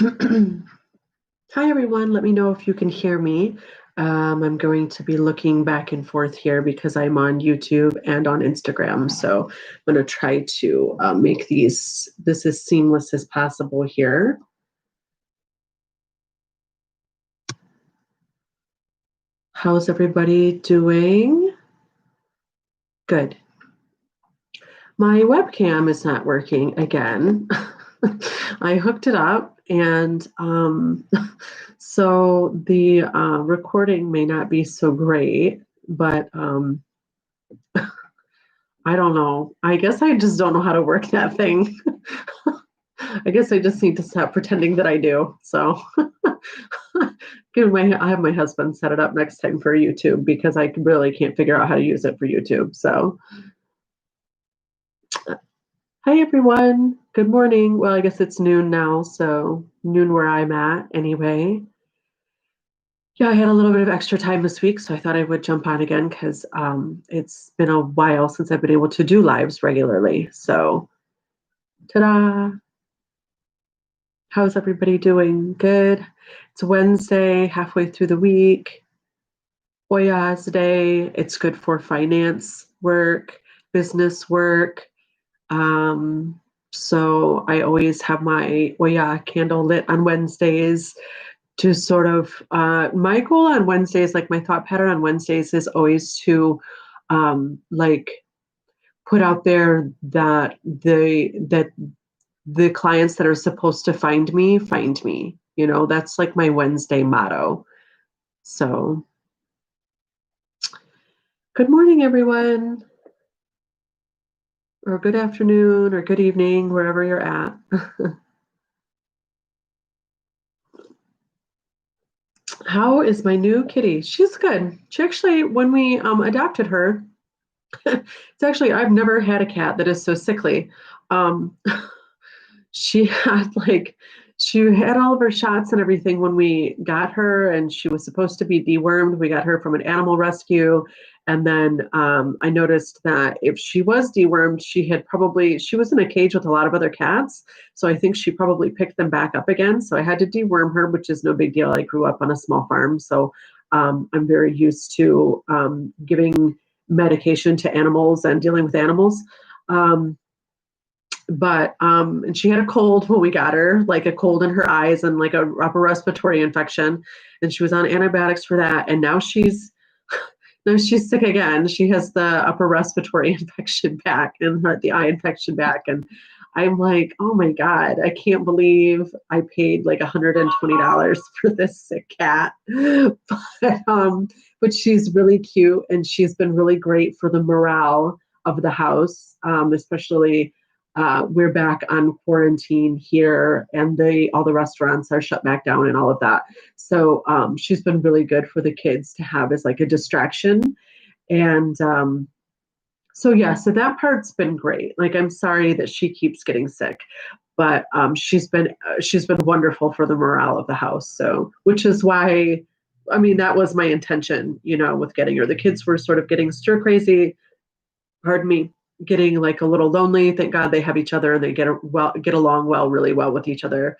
Hi, everyone. Let me know if you can hear me. I'm going to be looking back and forth here because I'm on YouTube and on Instagram. So I'm going to try to make this as seamless as possible here. How's everybody doing? Good. My webcam is not working again. I hooked it up, and so the recording may not be so great, but I don't know. I guess I just don't know how to work that thing. I guess I just need to stop pretending that I do. So I have my husband set it up next time for YouTube because I really can't figure out how to use it for YouTube. So hi, everyone. Good morning. Well, I guess it's noon now, so noon where I'm at anyway. Yeah, I had a little bit of extra time this week, so I thought I would jump on again because it's been a while since I've been able to do lives regularly. So, ta-da! How's everybody doing? Good. It's Wednesday, halfway through the week. Oyaz Day. It's good for finance work, business work. So I always have my Oya candle lit on Wednesdays to sort of, my goal on Wednesdays, like my thought pattern on Wednesdays is always to like put out there that the clients that are supposed to find me, find me. You know, that's like my Wednesday motto. So good morning, everyone, or good afternoon, or good evening, wherever you're at. How is my new kitty? She's good. She actually, when we adopted her, it's actually, I've never had a cat that is so sickly. Um, she had like, she had all of her shots and everything when we got her, and she was supposed to be dewormed. We got her from an animal rescue. And then I noticed that if she was dewormed, she was in a cage with a lot of other cats. So I think she probably picked them back up again. So I had to deworm her, which is no big deal. I grew up on a small farm. So I'm very used to giving medication to animals and dealing with animals. Um, and she had a cold when we got her, like a cold in her eyes and like a upper respiratory infection, and she was on antibiotics for that, and now she's sick again. She has the upper respiratory infection back and the eye infection back, and I'm like, oh my god, I can't believe I paid like $120 for this sick cat. But she's really cute, and she's been really great for the morale of the house, especially we're back on quarantine here, and all the restaurants are shut back down and all of that. So she's been really good for the kids to have as like a distraction. And so that part's been great. Like, I'm sorry that she keeps getting sick, but she's been wonderful for the morale of the house. So, which is why, I mean, that was my intention, with getting her. The kids were sort of getting stir crazy. Pardon me, getting like a little lonely. Thank God they have each other and they get along really well with each other.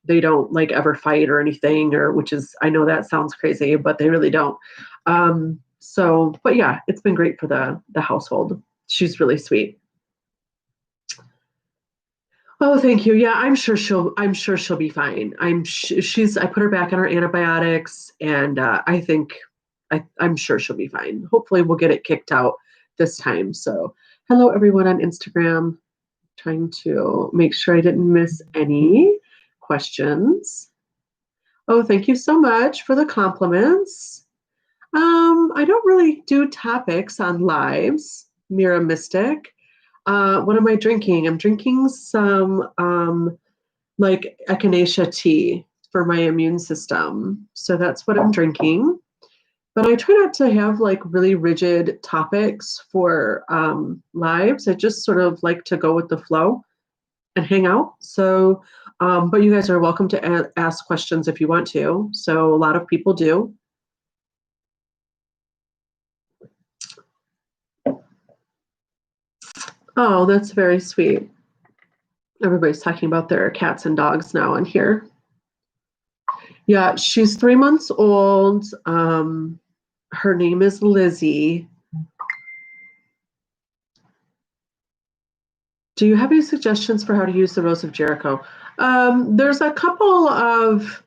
They don't like ever fight or anything, which is, I know that sounds crazy, but they really don't. But yeah, it's been great for the household. She's really sweet. Oh, thank you. Yeah, I'm sure she'll be fine. I put her back on her antibiotics, and I'm sure she'll be fine. Hopefully we'll get it kicked out this time. So hello everyone on Instagram. Trying to make sure I didn't miss any questions. Oh, thank you so much for the compliments. I don't really do topics on lives, Mira Mystic. What am I drinking? I'm drinking some like echinacea tea for my immune system. So that's what I'm drinking. But I try not to have like really rigid topics for lives. I just sort of like to go with the flow and hang out. So, but you guys are welcome to ask questions if you want to. So a lot of people do. Oh, that's very sweet. Everybody's talking about their cats and dogs now in here. Yeah, she's 3 months old. Her name is Lizzie. Do you have any suggestions for how to use the Rose of Jericho? There's a couple of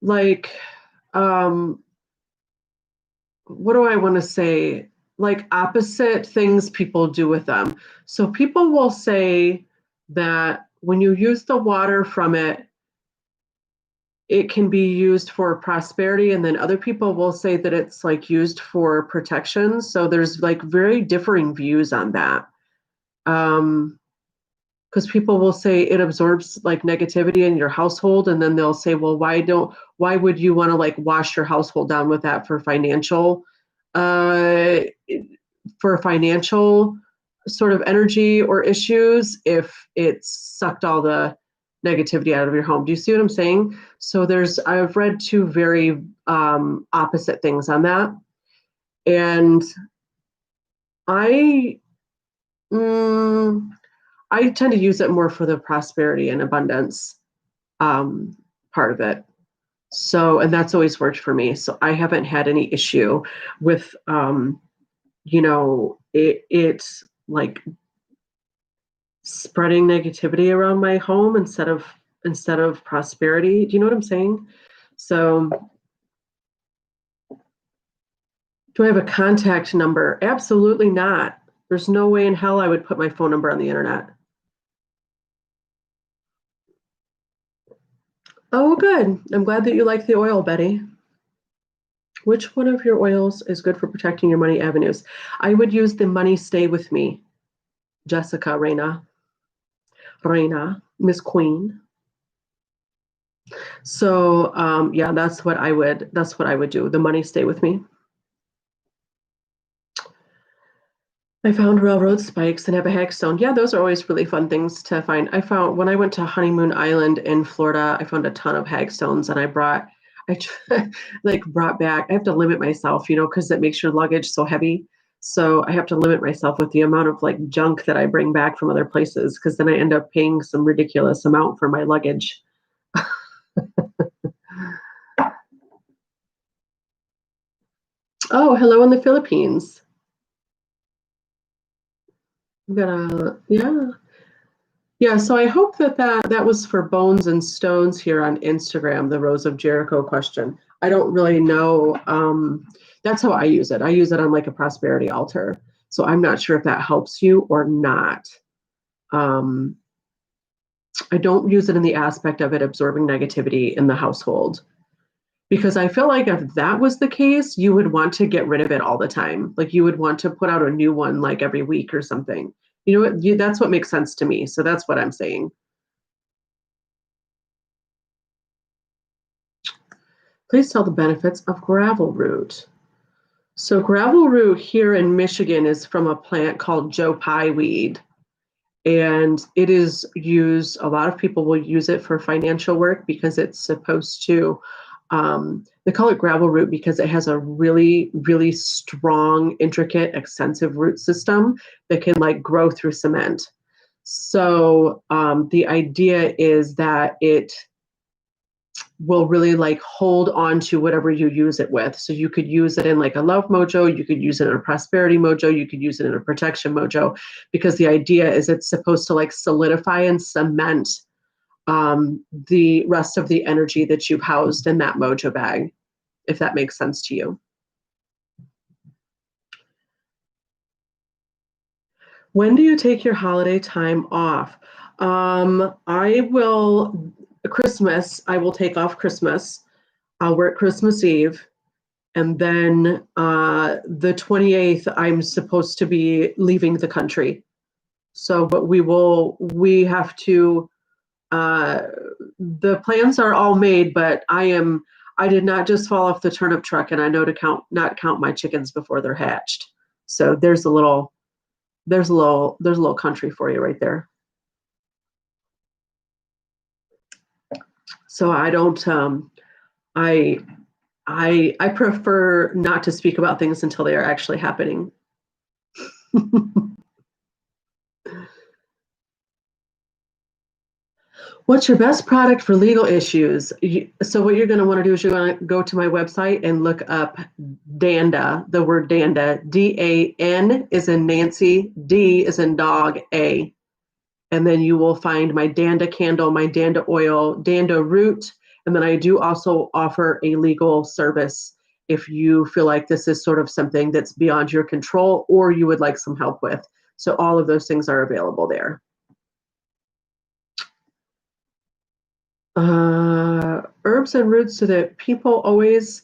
like, what do I want to say? Like opposite things people do with them. So people will say that when you use the water from it, it can be used for prosperity, and then other people will say that it's like used for protection. So there's like very differing views on that. Because people will say it absorbs like negativity in your household, and then they'll say, well, why would you want to like wash your household down with that uh for financial sort of energy or issues if it's sucked all the negativity out of your home? Do you see what I'm saying? So I've read two very opposite things on that. And I mm, I tend to use it more for the prosperity and abundance part of it. So, and that's always worked for me. So I haven't had any issue with, it's like spreading negativity around my home instead of prosperity. Do you know what I'm saying? So, do I have a contact number? Absolutely not. There's no way in hell I would put my phone number on the internet. Oh, good. I'm glad that you like the oil, Betty. Which one of your oils is good for protecting your money avenues? I would use the Money Stay With Me, Jessica, Reina, Miss Queen. So yeah, that's what I would do. The Money Stay With Me. I found railroad spikes and have a hagstone. Yeah, those are always really fun things to find. I found when I went to Honeymoon Island in Florida, I found a ton of hagstones, and I like brought back. I have to limit myself, because it makes your luggage so heavy. So I have to limit myself with the amount of like junk that I bring back from other places, because then I end up paying some ridiculous amount for my luggage. Oh, hello in the Philippines. I'm gonna, yeah. Yeah, so I hope that was for Bones and Stones here on Instagram, the Rose of Jericho question. I don't really know. That's how I use it. I use it on like a prosperity altar. So I'm not sure if that helps you or not. Um, I don't use it in the aspect of it absorbing negativity in the household, because I feel like if that was the case, you would want to get rid of it all the time. Like you would want to put out a new one like every week or something. You know what? That's what makes sense to me. So that's what I'm saying. Please tell the benefits of gravel root. So gravel root here in Michigan is from a plant called Joe Pye weed. And it is used, a lot of people will use it for financial work because it's supposed to, they call it gravel root because it has a really, really strong, intricate, extensive root system that can like grow through cement. So the idea is that it will really like hold on to whatever you use it with. So you could use it in like a love mojo, you could use it in a prosperity mojo, you could use it in a protection mojo, because the idea is it's supposed to like solidify and cement the rest of the energy that you've housed in that mojo bag, if that makes sense to you. When do you take your holiday time off? I will, Christmas, I will take off Christmas. I'll work Christmas Eve. And then the 28th, I'm supposed to be leaving the country. So, but we have to, uh, the plans are all made, but I did not just fall off the turnip truck, and I know to not count my chickens before they're hatched. So there's a little country for you right there. So I don't, I, I prefer not to speak about things until they are actually happening. What's your best product for legal issues? So what you're going to want to do is you're going to go to my website and look up Danda, the word Danda, DAN is in Nancy, D is in dog, A. And then you will find my Danda candle, my Danda oil, Danda root. And then I do also offer a legal service if you feel like this is sort of something that's beyond your control or you would like some help with. So all of those things are available there. Herbs and roots so that people always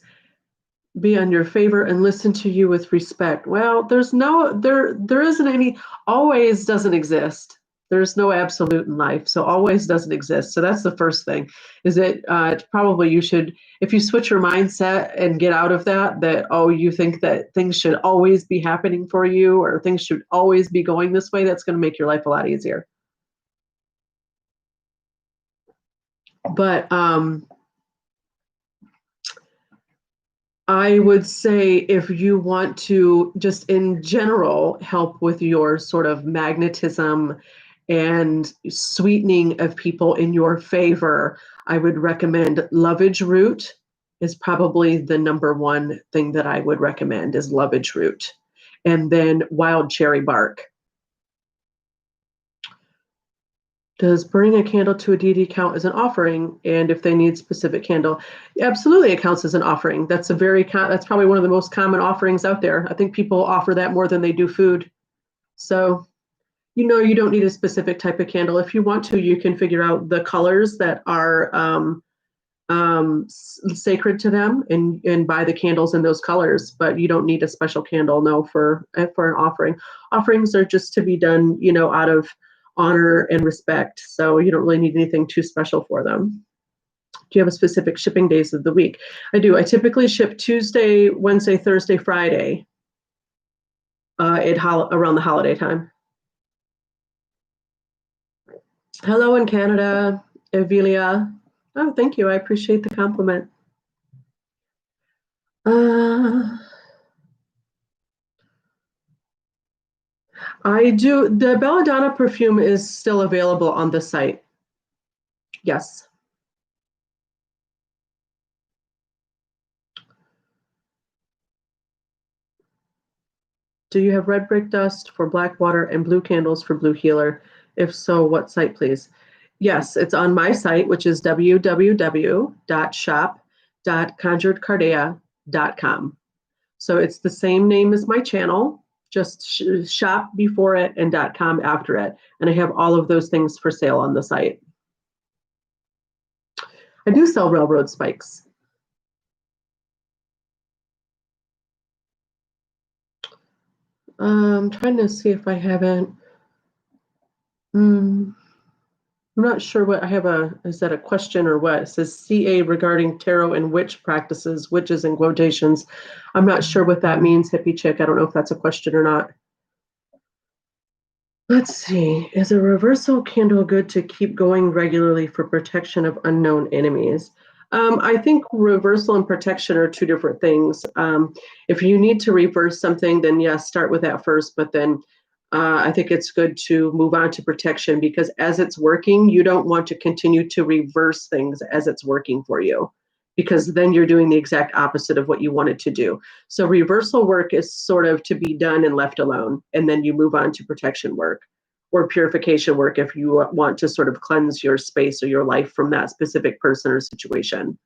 be on your favor and listen to you with respect. Well, there isn't any, always doesn't exist. There's no absolute in life, so always doesn't exist. So that's the first thing. Is that probably you should, if you switch your mindset and get out of that oh, you think that things should always be happening for you or things should always be going this way, that's going to make your life a lot easier. But I would say if you want to just in general help with your sort of magnetism and sweetening of people in your favor, I would recommend lovage root is probably the number one thing that I would recommend is lovage root. And then wild cherry bark. Does burning a candle to a deity count as an offering? And if they need specific candle, absolutely, it counts as an offering. That's that's probably one of the most common offerings out there. I think people offer that more than they do food. So, you don't need a specific type of candle. If you want to, you can figure out the colors that are sacred to them and buy the candles in those colors. But you don't need a special candle, no, for an offering. Offerings are just to be done, out of honor and respect. So you don't really need anything too special for them. Do you have a specific shipping days of the week? I do. I typically ship Tuesday, Wednesday, Thursday, Friday around the holiday time. Hello in Canada, Evelia. Oh, thank you. I appreciate the compliment. I do. The Belladonna perfume is still available on the site. Yes. Do you have red brick dust for black water and blue candles for blue healer? If so, what site, please? Yes, it's on my site, which is www.shop.conjuredcardea.com. So it's the same name as my channel, just shop before it and .com after it. And I have all of those things for sale on the site. I do sell railroad spikes. I'm trying to see if I haven't. I'm not sure what I have is that a question or what? It says CA regarding tarot and witch practices, witches in quotations. I'm not sure what that means, hippie chick. I don't know if that's a question or not. Let's see. Is a reversal candle good to keep going regularly for protection of unknown enemies? I think reversal and protection are two different things. If you need to reverse something, then yes, start with that first. But then I think it's good to move on to protection because as it's working, you don't want to continue to reverse things as it's working for you because then you're doing the exact opposite of what you wanted to do. So reversal work is sort of to be done and left alone. And then you move on to protection work or purification work if you want to sort of cleanse your space or your life from that specific person or situation.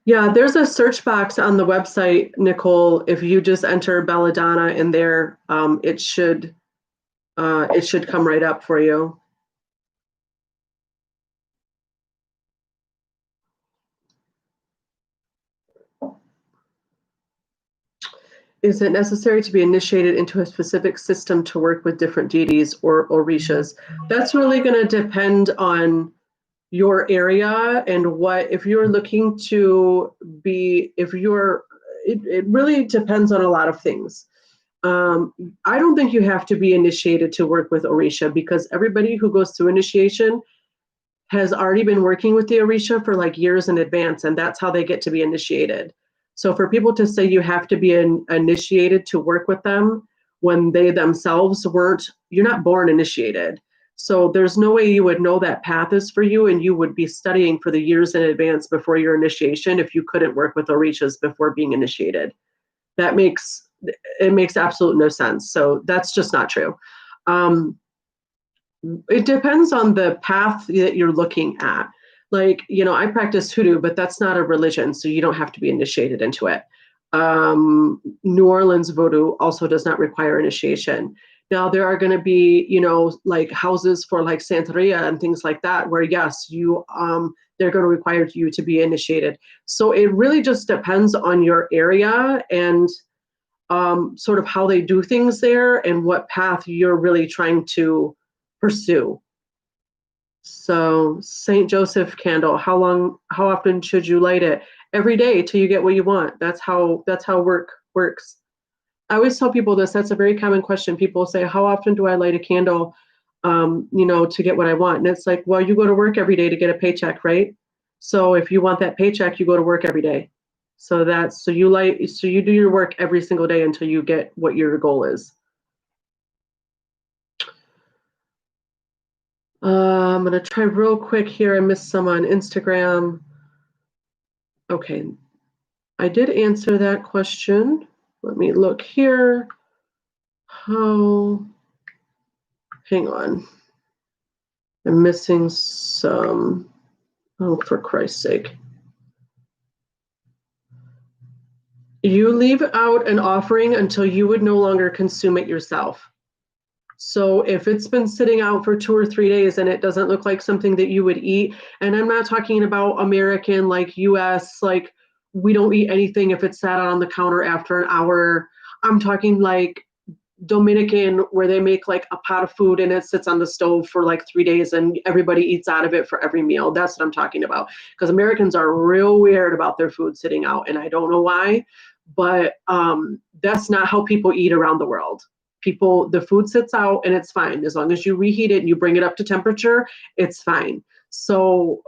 Yeah, there's a search box on the website, Nicole. If you just enter Belladonna in there, it should come right up for you. Is it necessary to be initiated into a specific system to work with different deities or orishas? That's really going to depend on your area and if you're looking to be, it really depends on a lot of things. I don't think you have to be initiated to work with Orisha because everybody who goes through initiation has already been working with the Orisha for like years in advance, and that's how they get to be initiated. So for people to say you have to be initiated to work with them when they themselves weren't, you're not born initiated. So there's no way you would know that path is for you, and you would be studying for the years in advance before your initiation if you couldn't work with orishas before being initiated. It makes absolute no sense. So that's just not true. It depends on the path that you're looking at. Like, I practice hoodoo, but that's not a religion, so you don't have to be initiated into it. New Orleans voodoo also does not require initiation. Now, there are going to be, like houses for like Santeria and things like that, where yes, they're going to require you to be initiated. So it really just depends on your area and sort of how they do things there and what path you're really trying to pursue. So St. Joseph candle, how often should you light it? Every day till you get what you want. That's how work works. I always tell people this. That's a very common question. People say, how often do I light a candle, to get what I want? And it's like, well, you go to work every day to get a paycheck, right? So if you want that paycheck, you go to work every day. So you do your work every single day until you get what your goal is. I'm going to try real quick here. I missed some on Instagram. Okay. I did answer that question. Let me look here. Hang on. I'm missing some. Oh, for Christ's sake. You leave out an offering until you would no longer consume it yourself. So if it's been sitting out for 2 or 3 days and it doesn't look like something that you would eat, and I'm not talking about American, like US, like we don't eat anything if it's sat on the counter after an hour. I'm talking like Dominican, where they make like a pot of food and it sits on the stove for like 3 days and everybody eats out of it for every meal. That's what I'm talking about. Because Americans are real weird about their food sitting out, and I don't know why, but that's not how people eat around the world. The food sits out and it's fine. As long as you reheat it and you bring it up to temperature, it's fine. So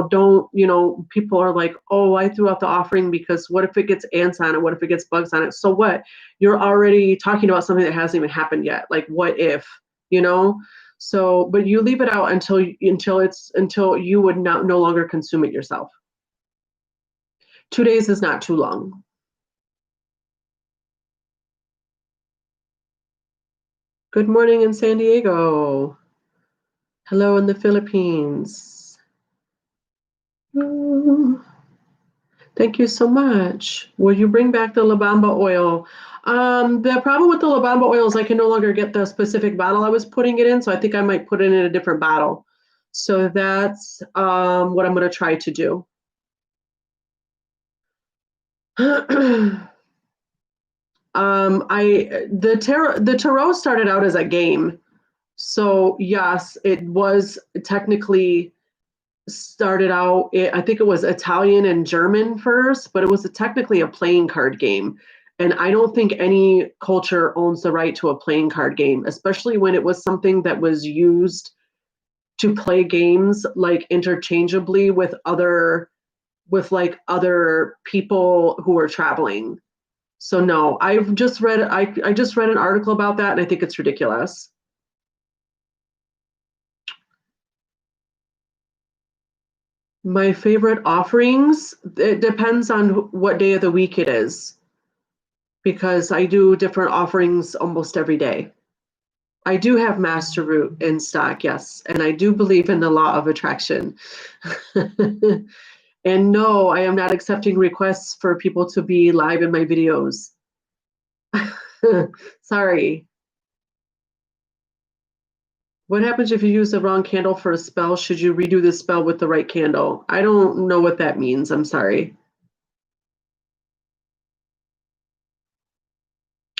don't, people are like, oh, I threw out the offering because what if it gets ants on it? What if it gets bugs on it? So what? You're already talking about something that hasn't even happened yet. Like, what if, So, but you leave it out until you would no longer consume it yourself. 2 days is not too long. Good morning in San Diego. Hello in the Philippines. Thank you so much. Will you bring back the La Bamba oil? The problem with the La Bamba oil is I can no longer get the specific bottle I was putting it in, so I think I might put it in a different bottle. So that's what I'm going to try to do. The tarot started out as a game. So yes, it was technically started out, I think it was Italian and German first, but it was technically a playing card game. And I don't think any culture owns the right to a playing card game, especially when it was something that was used to play games like interchangeably with other people who are traveling. So no, I just read an article about that, and I think it's ridiculous. My favorite offerings, it depends on what day of the week it is, because I do different offerings almost every day. I do have Master Root in stock, yes, and I do believe in the law of attraction. And no, I am not accepting requests for people to be live in my videos. Sorry. What happens if you use the wrong candle for a spell? Should you redo the spell with the right candle? I don't know what that means. I'm sorry.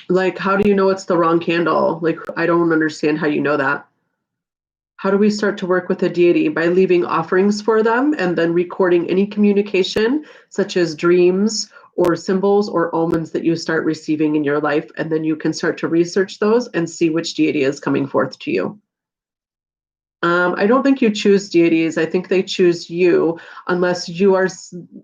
Like, how do you know it's the wrong candle? Like, I don't understand how you know that. How do we start to work with a deity? By leaving offerings for them and then recording any communication, such as dreams or symbols or omens that you start receiving in your life. And then you can start to research those and see which deity is coming forth to you. I don't think you choose deities. I think they choose you, unless you are,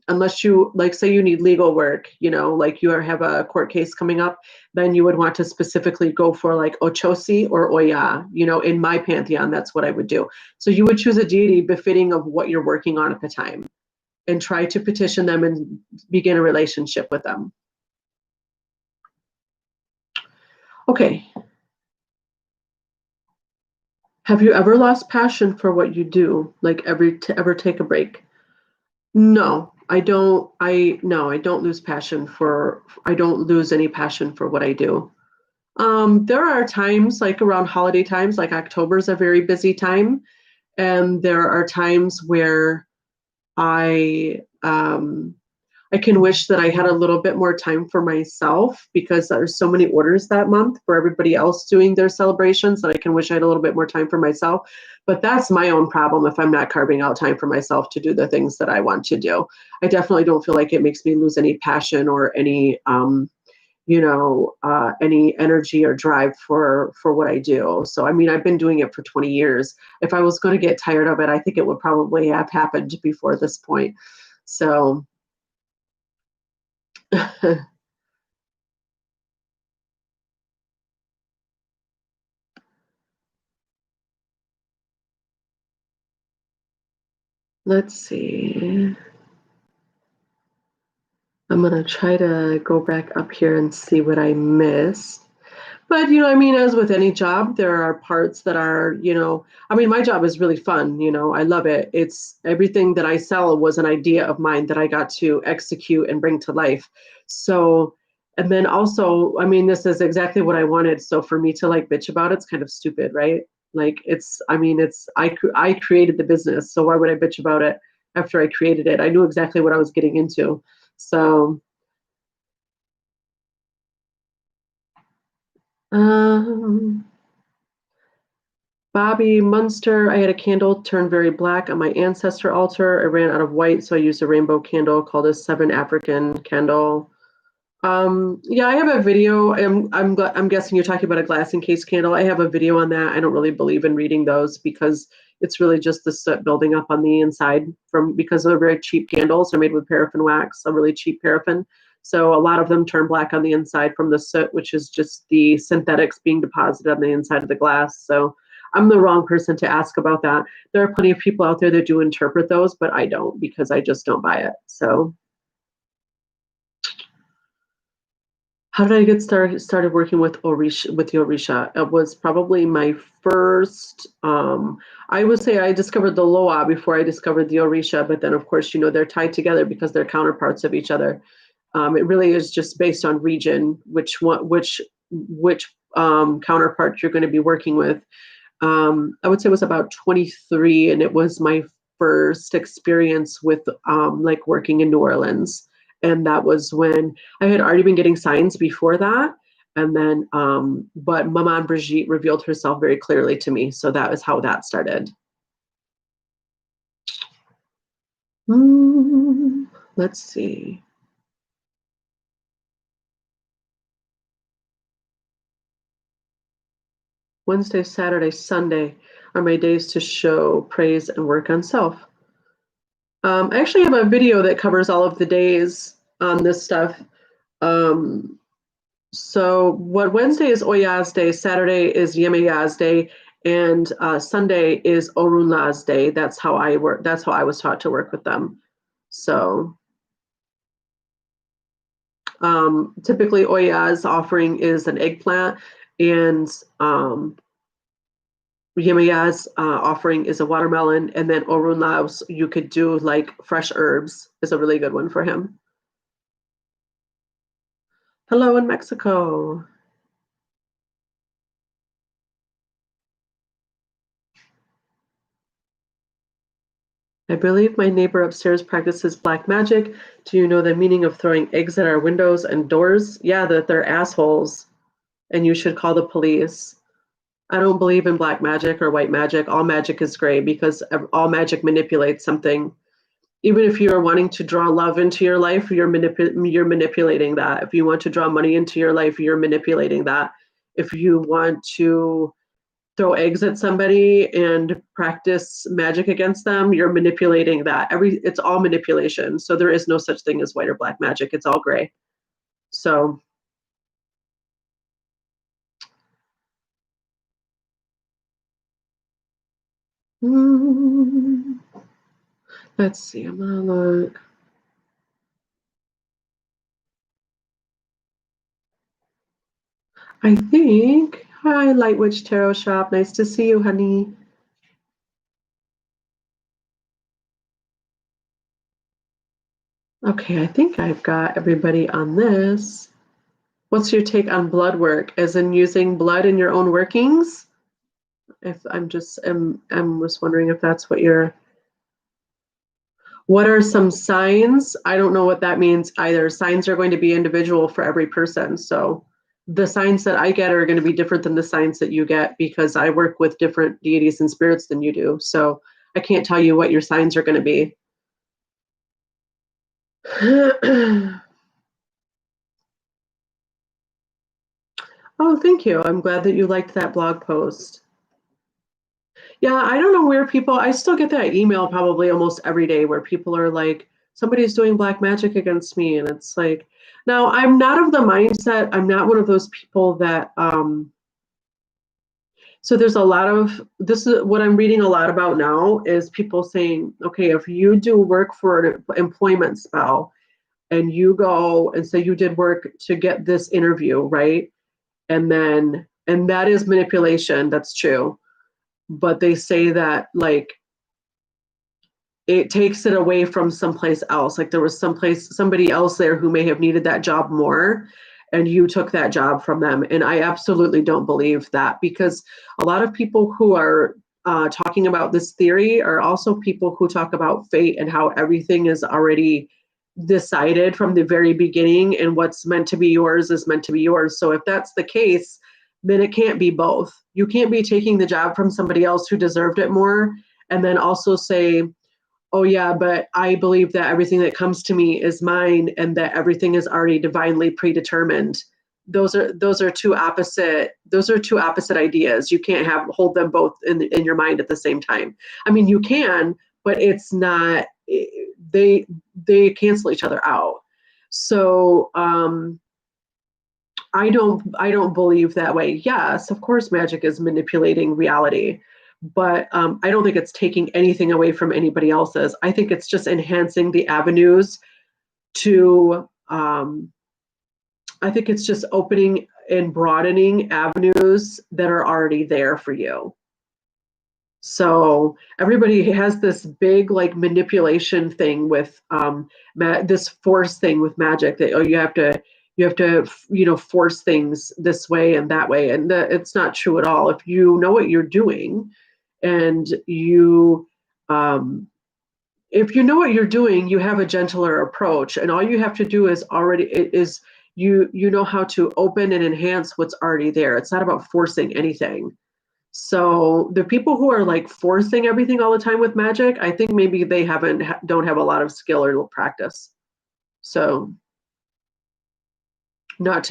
unless you like, say you need legal work, like have a court case coming up, then you would want to specifically go for like Ochosi or Oya. In my pantheon, that's what I would do. So you would choose a deity befitting of what you're working on at the time, and try to petition them and begin a relationship with them. Okay. Have you ever lost passion for what you do? Like ever take a break? No, I don't. No, I don't lose passion for. I don't lose any passion for what I do. There are times like around holiday times, like October is a very busy time, and there are times where I I can wish that I had a little bit more time for myself, because there's so many orders that month for everybody else doing their celebrations, that I can wish I had a little bit more time for myself. But that's my own problem if I'm not carving out time for myself to do the things that I want to do. I definitely don't feel like it makes me lose any passion or any any energy or drive for what I do. So I mean, I've been doing it for 20 years. If I was going to get tired of it, I think it would probably have happened before this point. So let's see. I'm going to try to go back up here and see what I missed. But, I mean, as with any job, there are parts that are, I mean, my job is really fun. I love it. It's everything that I sell was an idea of mine that I got to execute and bring to life. So, and then also, I mean, this is exactly what I wanted. So for me to like bitch about it's kind of stupid, right? Like I created the business. So why would I bitch about it after I created it? I knew exactly what I was getting into. So, um, Bobby Munster, I had a candle turn very black on my ancestor altar. I ran out of white, so I used a rainbow candle called a 7 African candle. Yeah, I have a video. I'm guessing you're talking about a glass encased candle. I have a video on that. I don't really believe in reading those because it's really just the soot building up on the inside because they're very cheap candles. They're made with paraffin wax, a really cheap paraffin. So a lot of them turn black on the inside from the soot, which is just the synthetics being deposited on the inside of the glass. So I'm the wrong person to ask about that. There are plenty of people out there that do interpret those, but I don't, because I just don't buy it. So how did I get started working with Orisha, with the Orisha? It was probably my first, I would say I discovered the Loa before I discovered the Orisha, but then of course, they're tied together because they're counterparts of each other. It really is just based on region, which counterpart you're going to be working with. I would say it was about 23, and it was my first experience with like working in New Orleans. And that was when I had already been getting signs before that. And then, but Maman Brigitte revealed herself very clearly to me. So that is how that started. Let's see. Wednesday, Saturday, Sunday are my days to show, praise, and work on self. I actually have a video that covers all of the days on this stuff. So what Wednesday is Oya's day, Saturday is Yemeya's day, and Sunday is Orunla's day. That's how I work. That's how I was taught to work with them. So typically Oya's offering is an eggplant, and Yemeya's offering is a watermelon, and then Orunla's you could do like fresh herbs is a really good one for him. Hello in Mexico. I believe my neighbor upstairs practices black magic. Do you know the meaning of throwing eggs at our windows and doors? Yeah, that they're assholes, and you should call the police. I don't believe in black magic or white magic. All magic is gray because all magic manipulates something. Even if you are wanting to draw love into your life, you're manipulating that. If you want to draw money into your life, you're manipulating that. If you want to throw eggs at somebody and practice magic against them, you're manipulating that. It's all manipulation. So there is no such thing as white or black magic. It's all gray. So let's see. I'm gonna look. I think. Hi, Light Witch Tarot Shop. Nice to see you, honey. Okay, I think I've got everybody on this. What's your take on blood work, as in using blood in your own workings? If I'm just wondering if that's what you're. What are some signs? I don't know what that means either. Signs are going to be individual for every person. So the signs that I get are going to be different than the signs that you get, because I work with different deities and spirits than you do. So I can't tell you what your signs are going to be. Oh, thank you. I'm glad that you liked that blog post. Yeah, I don't know where I still get that email probably almost every day where people are like, somebody's doing black magic against me. And it's like, now I'm not of the mindset, I'm not one of those people that, so there's a lot of, this is what I'm reading a lot about now, is people saying, okay, if you do work for an employment spell and you go and say you did work to get this interview, right? And that is manipulation, that's true. But they say that like it takes it away from someplace else. Like there was somebody else there who may have needed that job more, and you took that job from them. And I absolutely don't believe that, because a lot of people who are talking about this theory are also people who talk about fate and how everything is already decided from the very beginning, and what's meant to be yours is meant to be yours. So if that's the case, then it can't be both. You can't be taking the job from somebody else who deserved it more and then also say, oh yeah, but I believe that everything that comes to me is mine and that everything is already divinely predetermined. Those are two opposite ideas. You can't hold them both in your mind at the same time. I mean, you can, but it's not, they cancel each other out. So I don't believe that way. Yes, of course magic is manipulating reality, but I don't think it's taking anything away from anybody else's. I think it's just enhancing the avenues to, I think it's just opening and broadening avenues that are already there for you. So everybody has this big like manipulation thing with this force thing with magic, that you have to force things this way and that way, and it's not true at all. If you know what you're doing, and if you know what you're doing, you have a gentler approach, and all you have to do is you know how to open and enhance what's already there. It's not about forcing anything. So the people who are like forcing everything all the time with magic, I think maybe they don't have a lot of skill or practice. So I'm not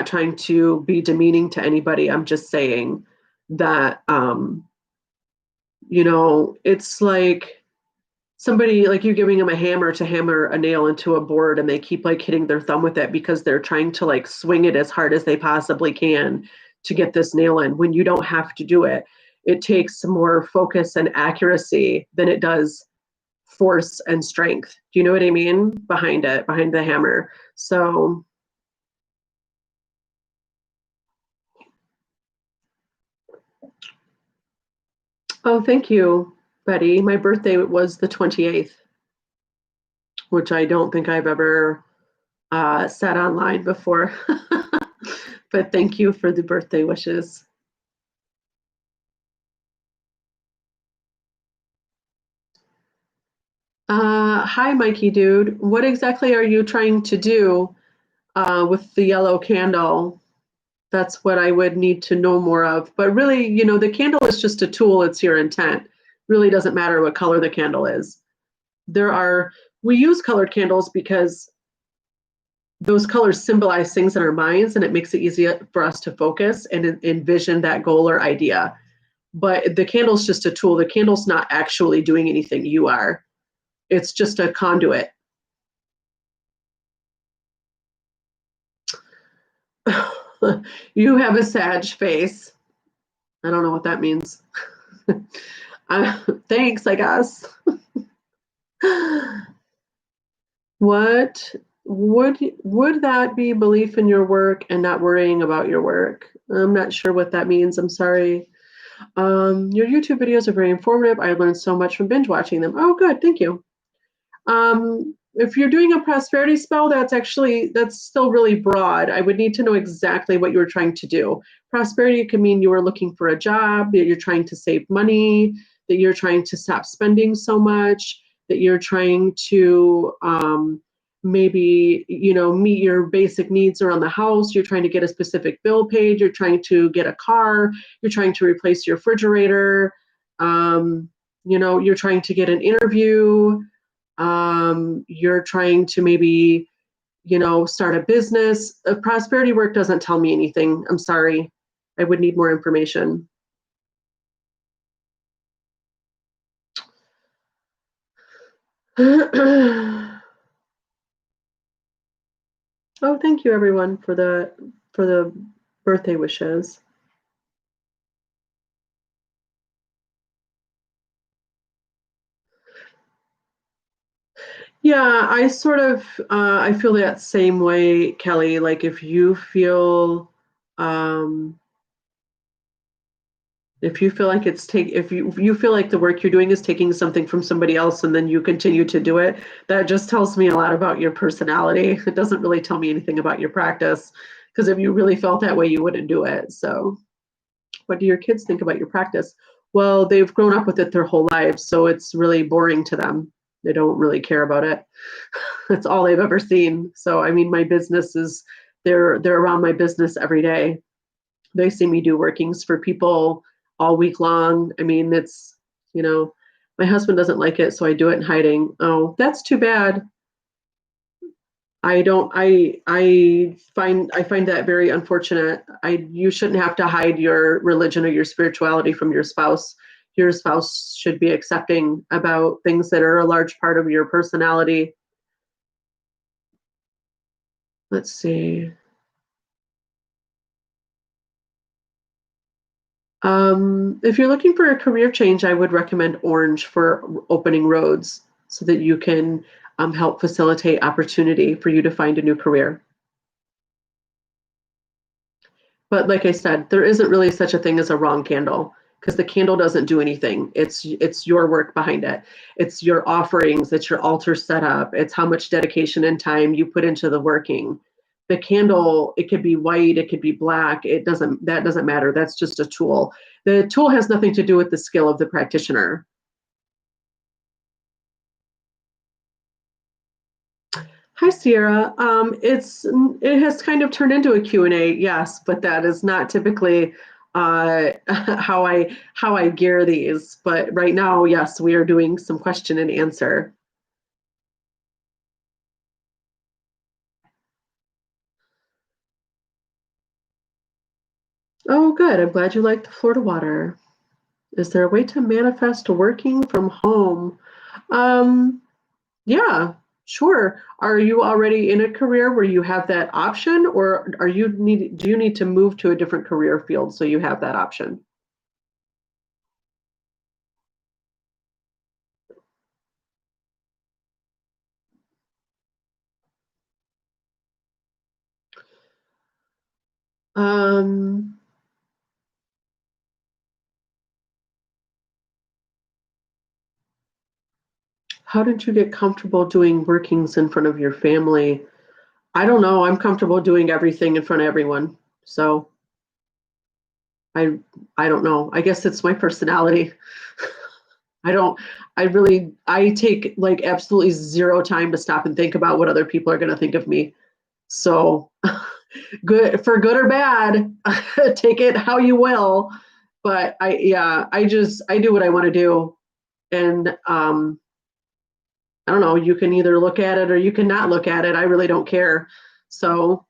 trying to be demeaning to anybody. I'm just saying that it's like somebody, like you giving them a hammer to hammer a nail into a board, and they keep like hitting their thumb with it because they're trying to like swing it as hard as they possibly can to get this nail in, when you don't have to do it. It takes more focus and accuracy than it does force and strength. Do you know what I mean? Behind the hammer. So oh, thank you, Betty. My birthday was the 28th, which I don't think I've ever said online before. But thank you for the birthday wishes. Hi, Mikey dude. What exactly are you trying to do with the yellow candle? That's what I would need to know more of. But really, the candle is just a tool. It's your intent. Really doesn't matter what color the candle is. We use colored candles because those colors symbolize things in our minds, and it makes it easier for us to focus and envision that goal or idea. But the candle's just a tool. The candle's not actually doing anything. You are. It's just a conduit. You have a Sag face. I don't know what that means. Thanks, I guess. What would that be belief in your work and not worrying about your work? I'm not sure what that means. I'm sorry. Your YouTube videos are very informative. I learned so much from binge watching them. Oh, good. Thank you. If you're doing a prosperity spell, that's still really broad. I would need to know exactly what you were trying to do. Prosperity can mean you were looking for a job, that you're trying to save money, that you're trying to stop spending so much, that you're trying to maybe, meet your basic needs around the house. You're trying to get a specific bill paid. You're trying to get a car. You're trying to replace your refrigerator. You're trying to get an interview. You're trying to maybe, start a business. Prosperity work doesn't tell me anything. I'm sorry. I would need more information. Oh, thank you everyone for the birthday wishes. Yeah, I sort of I feel that same way, Kelly. Like if you feel like if you feel like the work you're doing is taking something from somebody else and then you continue to do it, that just tells me a lot about your personality. It doesn't really tell me anything about your practice, because if you really felt that way, you wouldn't do it. So, what do your kids think about your practice? Well, they've grown up with it their whole lives, so it's really boring to them. They don't really care about it. That's all they've ever seen. So, I mean, my business is they're around my business every day. They see me do workings for people all week long. I mean, it's, my husband doesn't like it, so I do it in hiding. Oh, that's too bad. I don't, I find that very unfortunate. You shouldn't have to hide your religion or your spirituality from your spouse. Your spouse should be accepting about things that are a large part of your personality. Let's see. If you're looking for a career change, I would recommend orange for opening roads so that you can help facilitate opportunity for you to find a new career. But like I said, there isn't really such a thing as a wrong candle, because the candle doesn't do anything. It's your work behind it. It's your offerings, it's your altar setup, it's how much dedication and time you put into the working. The candle, it could be white, it could be black, that doesn't matter. That's just a tool. The tool has nothing to do with the skill of the practitioner. Hi, Sierra. It has kind of turned into a Q&A, yes, but that is not typically how I gear these. But right now, yes, we are doing some question and answer. Oh, good. I'm glad you like the Florida water. Is there a way to manifest working from home? Um, yeah, sure. Are you already in a career where you have that option, or do you need to move to a different career field so you have that option? Um, how did you get comfortable doing workings in front of your family? I don't know. I'm comfortable doing everything in front of everyone. So I I don't know. I guess it's my personality. I don't I take like absolutely zero time to stop and think about what other people are going to think of me. So good for good or bad, take it how you will. But I do what I want to do. And I don't know, you can either look at it or you can not look at it. I really don't care. So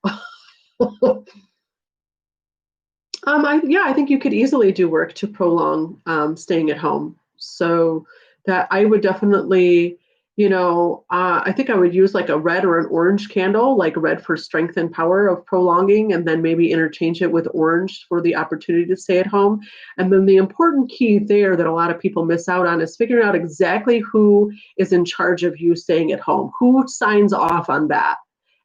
I think you could easily do work to prolong staying at home. So that I would definitely, I think I would use like a red or an orange candle, like red for strength and power of prolonging, and then maybe interchange it with orange for the opportunity to stay at home. And then the important key there that a lot of people miss out on is figuring out exactly who is in charge of you staying at home, who signs off on that.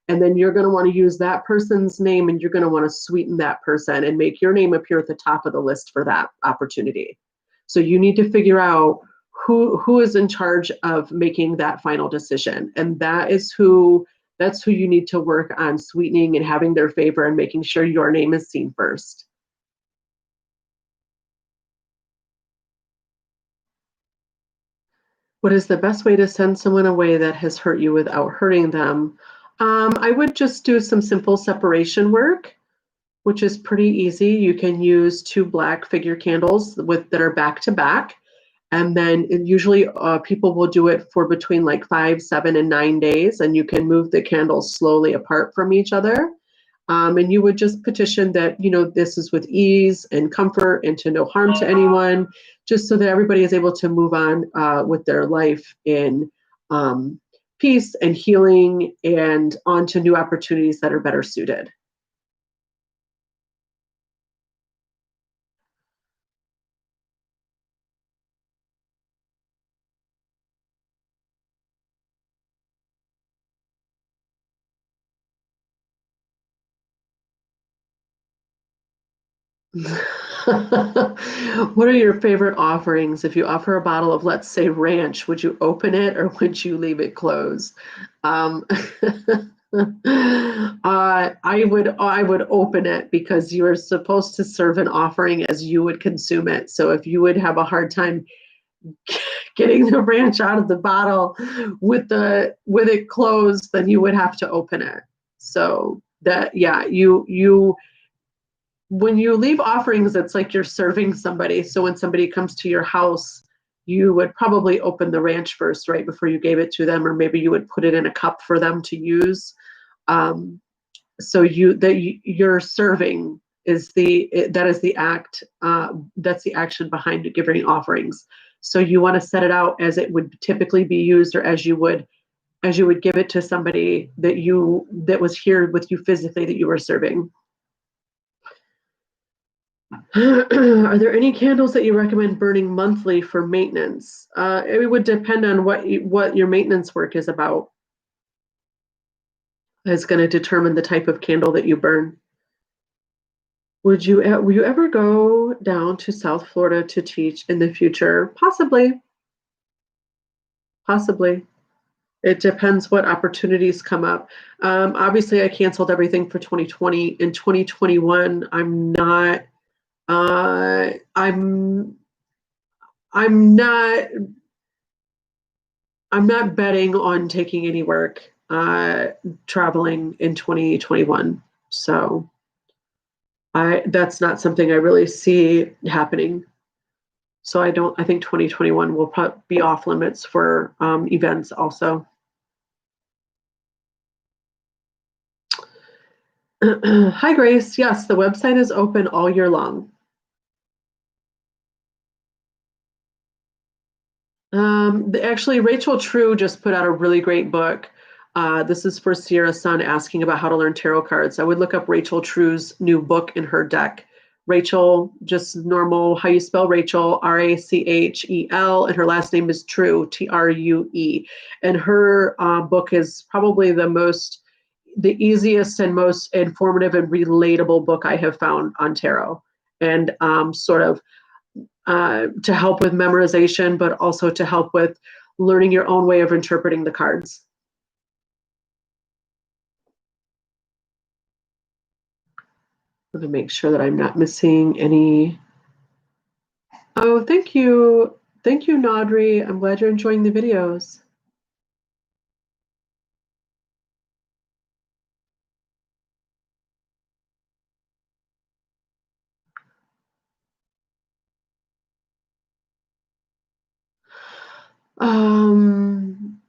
And then you're going to want to use that person's name and you're going to want to sweeten that person and make your name appear at the top of the list for that opportunity. So you need to figure out who is in charge of making that final decision. And that's who you need to work on sweetening and having their favor and making sure your name is seen first. What is the best way to send someone away that has hurt you without hurting them? I would just do some simple separation work, which is pretty easy. You can use two black figure candles that are back to back. And then usually people will do it for between like 5, 7, and 9 days. And you can move the candles slowly apart from each other. And you would just petition that, this is with ease and comfort and to no harm to anyone, just so that everybody is able to move on with their life in peace and healing and on to new opportunities that are better suited. What are your favorite offerings? If you offer a bottle of, let's say, ranch, would you open it or would you leave it closed? Um, I would open it because you are supposed to serve an offering as you would consume it. So if you would have a hard time getting the ranch out of the bottle with it closed, then you would have to open it. So that you when you leave offerings, it's like you're serving somebody. So when somebody comes to your house, you would probably open the ranch first, right, before you gave it to them, or maybe you would put it in a cup for them to use. Um, so you're serving that is the act. That's the action behind giving offerings. So you want to set it out as it would typically be used, or as you would give it to somebody that was here with you physically that you were serving. Are there any candles that you recommend burning monthly for maintenance? It would depend on what your maintenance work is about. Is going to determine the type of candle that you burn. Will you ever go down to South Florida to teach in the future? Possibly, possibly. It depends what opportunities come up. Obviously, I canceled everything for 2020. In 2021, I'm not. I'm I'm not I'm not betting on taking any work traveling in 2021. So that's not something I really see happening. So I think 2021 will probably be off limits for events also. Hi, Grace. Yes, the website is open all year long. Actually, Rachel True just put out a really great book. This is for Sierra Sun asking about how to learn tarot cards. I would look up Rachel True's new book in her deck. Rachel, just normal, how you spell Rachel, Rachel, and her last name is True, True. And her book is probably the easiest and most informative and relatable book I have found on tarot. And sort of to help with memorization, but also to help with learning your own way of interpreting the cards. Let me make sure that I'm not missing any. Oh, thank you. Thank you, Naudri. I'm glad you're enjoying the videos. Um,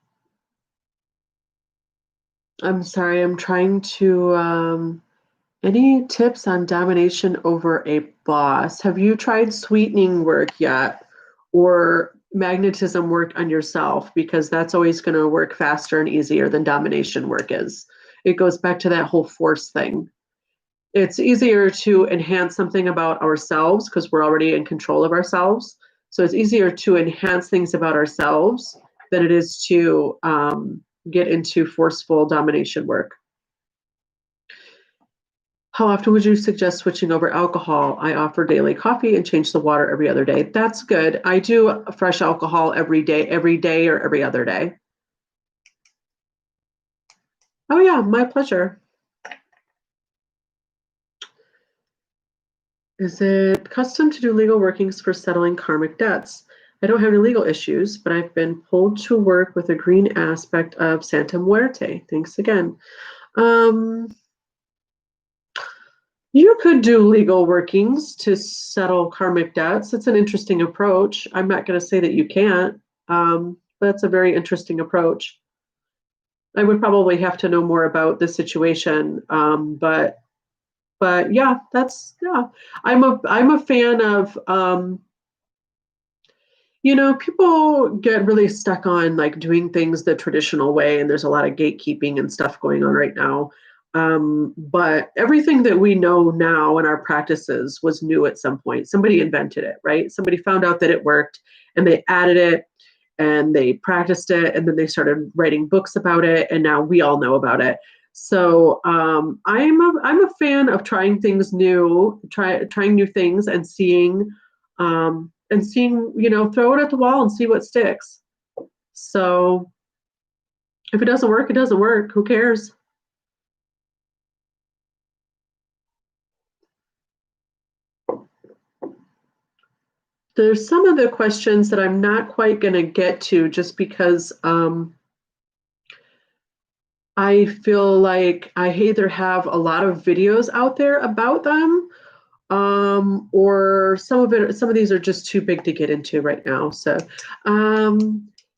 I'm sorry, I'm trying to, any tips on domination over a boss? Have you tried sweetening work yet? Or magnetism work on yourself? Because that's always going to work faster and easier than domination work is. It goes back to that whole force thing. It's easier to enhance something about ourselves because we're already in control of ourselves. So it's easier to enhance things about ourselves than it is to get into forceful domination work. How often would you suggest switching over alcohol? I offer daily coffee and change the water every other day. That's good. I do fresh alcohol every day or every other day. Oh yeah, my pleasure. Is it custom to do legal workings for settling karmic debts? I don't have any legal issues, but I've been pulled to work with a green aspect of Santa Muerte. Thanks again. You could do legal workings to settle karmic debts. It's an interesting approach. I'm not going to say that you can't, but that's a very interesting approach. I would probably have to know more about the situation, but yeah, yeah. I'm a fan of people get really stuck on like doing things the traditional way, and there's a lot of gatekeeping and stuff going on right now. But everything that we know now in our practices was new at some point. Somebody invented it, right? Somebody found out that it worked and they added it and they practiced it and then they started writing books about it and now we all know about it. So I'm a fan of trying things new, trying new things and seeing, throw it at the wall and see what sticks. So if it doesn't work, it doesn't work. Who cares? There's some of the questions that I'm not quite going to get to just because I feel like I either have a lot of videos out there about them, or some of these are just too big to get into right now. So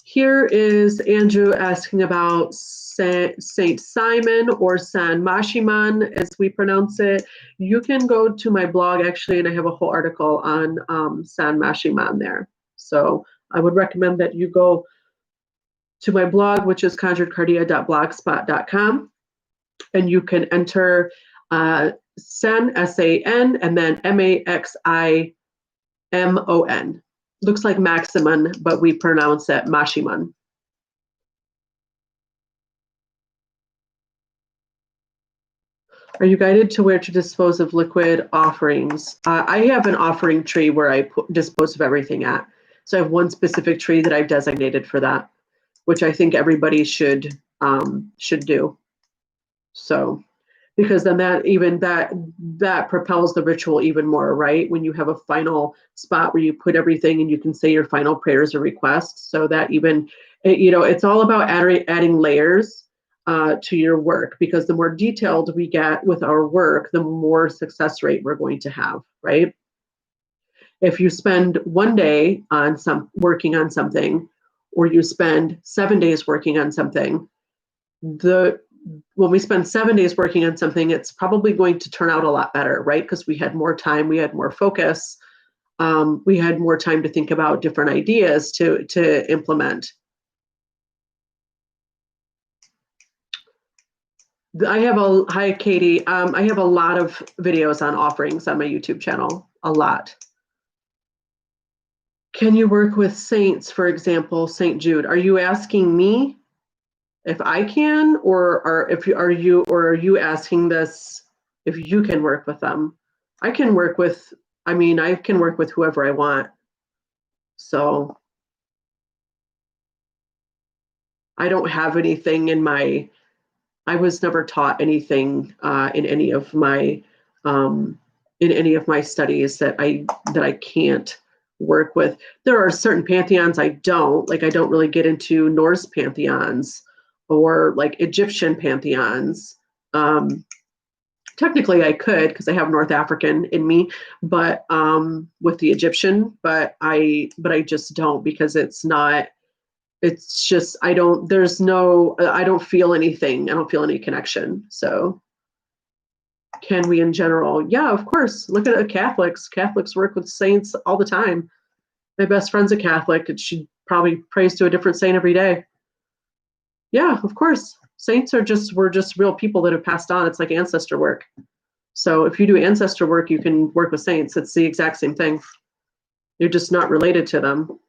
here is Andrew asking about Saint Simon or San Mashiman, as we pronounce it. You can go to my blog actually, and I have a whole article on San Mashiman there. So I would recommend that you go to my blog, which is conjuredcardia.blogspot.com, and you can enter San, S-A-N, and then M-A-X-I-M-O-N. Looks like Maximun, but we pronounce it Mashiman. Are you guided to where to dispose of liquid offerings? I have an offering tree where I dispose of everything at. So I have one specific tree that I've designated for that, which I think everybody should do. So, because then that propels the ritual even more, right? When you have a final spot where you put everything and you can say your final prayers or requests, so that even, it's all about adding layers to your work, because the more detailed we get with our work, the more success rate we're going to have, right? If you spend one day working on something, or you spend 7 days working on something, when we spend 7 days working on something, it's probably going to turn out a lot better, right? Because we had more time, we had more focus, we had more time to think about different ideas to implement. Hi, Katie. I have a lot of videos on offerings on my YouTube channel, a lot. Can you work with saints, for example, St. Jude? Are you asking me if I can, or are you asking this if you can work with them? I can work with whoever I want. So I don't have anything I was never taught anything in any of my studies that I can't work with. There are certain pantheons I don't really get into Norse pantheons or like Egyptian pantheons. Technically I could, because I have North African in me, but with the Egyptian, but I just don't, because it's not It's just, I don't feel anything. I don't feel any connection. So can we in general? Yeah, of course. Look at Catholics. Catholics work with saints all the time. My best friend's a Catholic, and she probably prays to a different saint every day. Yeah, of course. Saints we're just real people that have passed on. It's like ancestor work. So if you do ancestor work, you can work with saints. It's the exact same thing. You're just not related to them.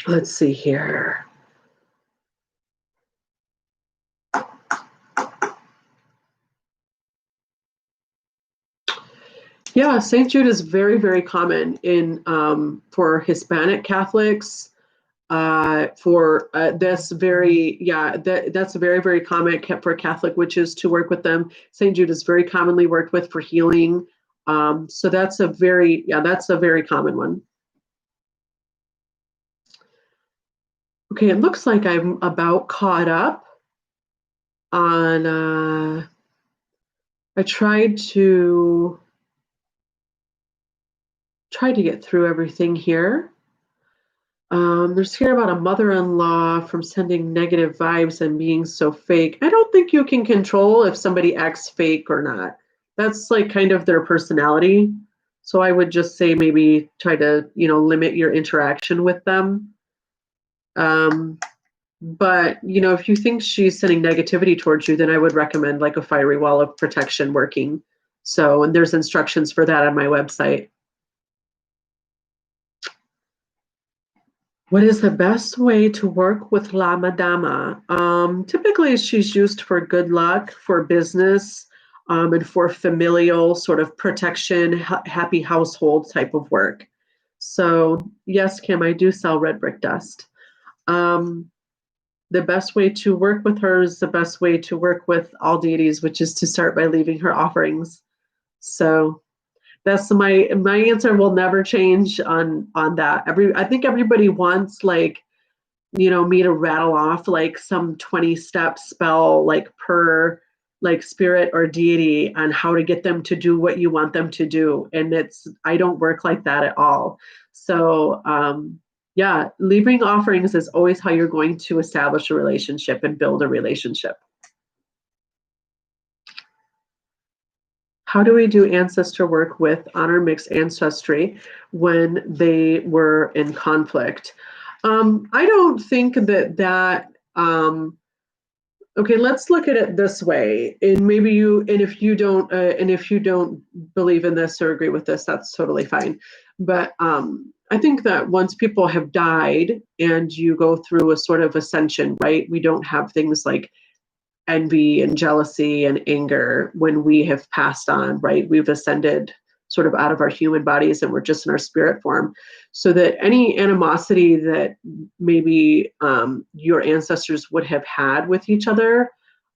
Let's see here. Yeah, St. Jude is very, very common in for Hispanic Catholics. That's very that's very, very common for Catholic witches to work with them. St. Jude is very commonly worked with for healing. So that's a very common one. Okay, it looks like I'm about caught up on. I tried to get through everything here. There's here about a mother-in-law from sending negative vibes and being so fake. I don't think you can control if somebody acts fake or not. That's like kind of their personality. So I would just say maybe try to, limit your interaction with them. But, if you think she's sending negativity towards you, then I would recommend like a fiery wall of protection working. So, and there's instructions for that on my website. What is the best way to work with La Madama? Typically, she's used for good luck, for business, and for familial sort of protection, happy household type of work. So, yes, Kim, I do sell red brick dust. The best way to work with her is the best way to work with all deities, which is to start by leaving her offerings. So, that's my answer will never change on that. I think everybody wants like, me to rattle off like some 20-step spell like per like spirit or deity on how to get them to do what you want them to do. And I don't work like that at all. So yeah, leaving offerings is always how you're going to establish a relationship and build a relationship. How do we do ancestor work with honor mixed ancestry when they were in conflict? I don't think that okay, let's look at it this way. And if you don't believe in this or agree with this, that's totally fine. But I think that once people have died and you go through a sort of ascension, right? We don't have things like envy and jealousy and anger when we have passed on, right? We've ascended sort of out of our human bodies and we're just in our spirit form. So that any animosity that maybe your ancestors would have had with each other,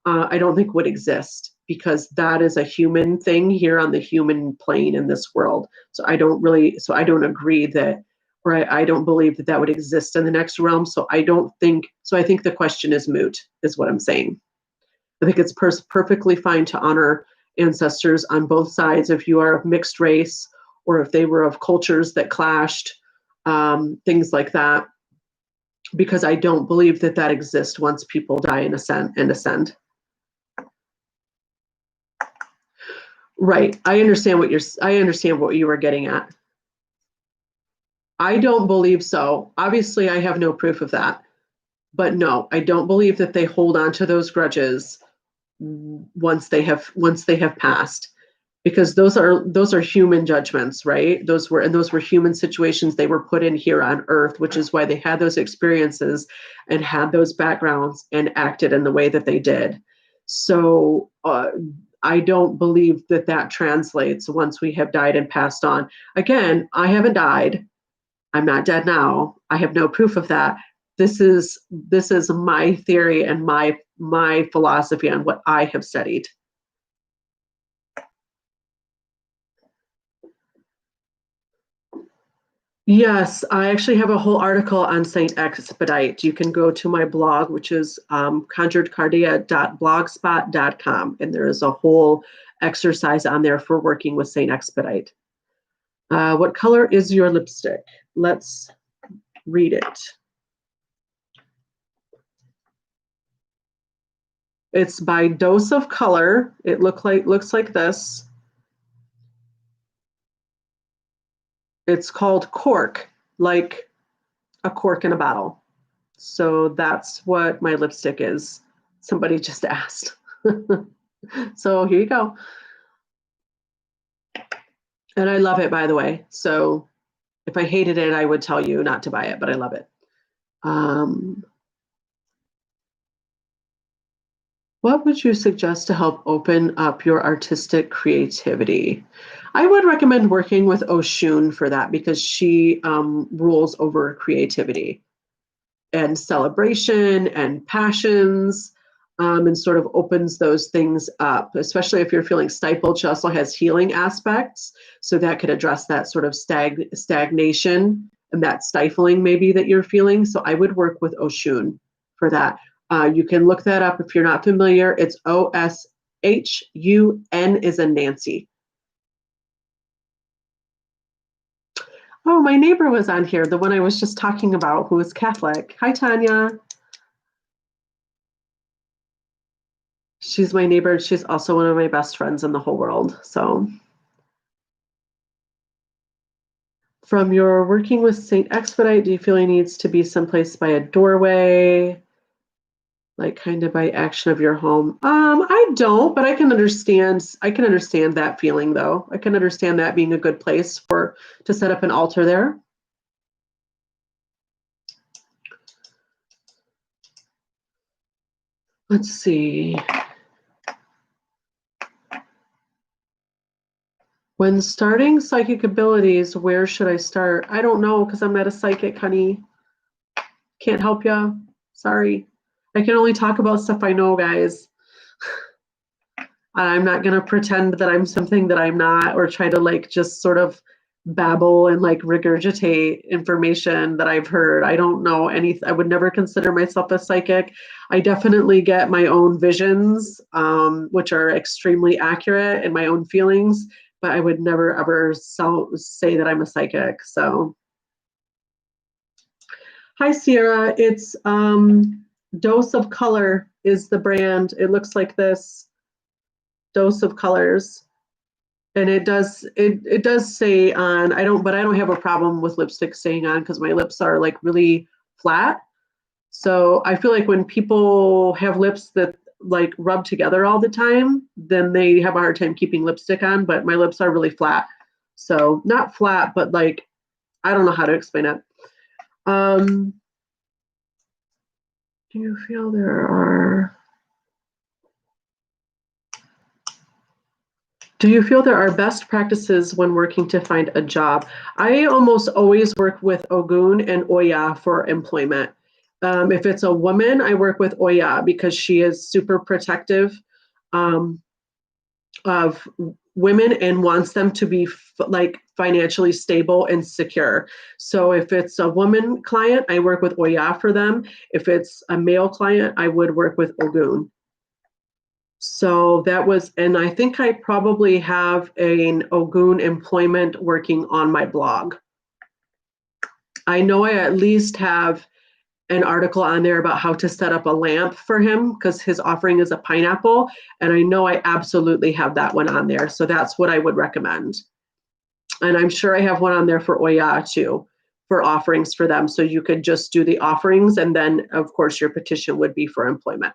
I don't think would exist, because that is a human thing here on the human plane in this world. So I don't agree that, or I don't believe that would exist in the next realm. So I think the question is moot, is what I'm saying. I think it's perfectly fine to honor ancestors on both sides if you are of mixed race or if they were of cultures that clashed, things like that, because I don't believe that exists once people die and ascend. Right. I understand what you were getting at. I don't believe so. Obviously, I have no proof of that. But no, I don't believe that they hold on to those grudges once they have passed, because those are human judgments, right? Those were human situations they were put in here on earth, which is why they had those experiences and had those backgrounds and acted in the way that they did. So I don't believe that translates once we have died and passed on. Again, I haven't died. I'm not dead now. I have no proof of that. This is my theory and my philosophy on what I have studied. Yes, I actually have a whole article on Saint Expedite. You can go to my blog, which is conjuredcardia.blogspot.com, and there is a whole exercise on there for working with Saint Expedite. What color is your lipstick? Let's read it. It's by Dose of Color. It looks like this. It's called Cork, like a cork in a bottle. So that's what my lipstick is. Somebody just asked. So here you go. And I love it, by the way. So if I hated it, I would tell you not to buy it, but I love it. What would you suggest to help open up your artistic creativity? I would recommend working with Oshun for that because she rules over creativity and celebration and passions, and sort of opens those things up, especially if you're feeling stifled. She also has healing aspects, so that could address that sort of stagnation and that stifling maybe that you're feeling. So I would work with Oshun for that. You can look that up if you're not familiar. It's Oshun as in Nancy. Oh, my neighbor was on here, the one I was just talking about, who is Catholic. Hi, Tanya. She's my neighbor. She's also one of my best friends in the whole world. So from your working with Saint Expedite, do you feel he needs to be someplace by a doorway, like kind of by action of your home? I don't, but I can understand that feeling though. I can understand that being a good place to set up an altar there. Let's see. When starting psychic abilities, where should I start? I don't know because I'm not a psychic, honey. Can't help ya. Sorry. I can only talk about stuff I know, guys. I'm not going to pretend that I'm something that I'm not, or try to like just sort of babble and like regurgitate information that I've heard. I don't know anything. I would never consider myself a psychic. I definitely get my own visions, which are extremely accurate, and my own feelings, but I would never ever say that I'm a psychic. So hi, Sierra. It's Dose of Color is the brand. It looks like this. Dose of Colors. And it does say on, I don't have a problem with lipstick staying on because my lips are like really flat. So I feel like when people have lips that like rub together all the time, then they have a hard time keeping lipstick on, but my lips are really flat. So not flat, but like, I don't know how to explain it. Do you feel there are best practices when working to find a job? I almost always work with Ogun and Oya for employment. If it's a woman, I work with Oya because she is super protective of women and wants them to be like financially stable and secure. So if it's a woman client, I work with Oya for them. If it's a male client, I would work with Ogun. So that was, and I think I probably have an Ogun employment working on my blog. I know I at least have an article on there about how to set up a lamp for him because his offering is a pineapple. And I know I absolutely have that one on there. So that's what I would recommend. And I'm sure I have one on there for Oya too, for offerings for them. So you could just do the offerings. And then of course your petition would be for employment.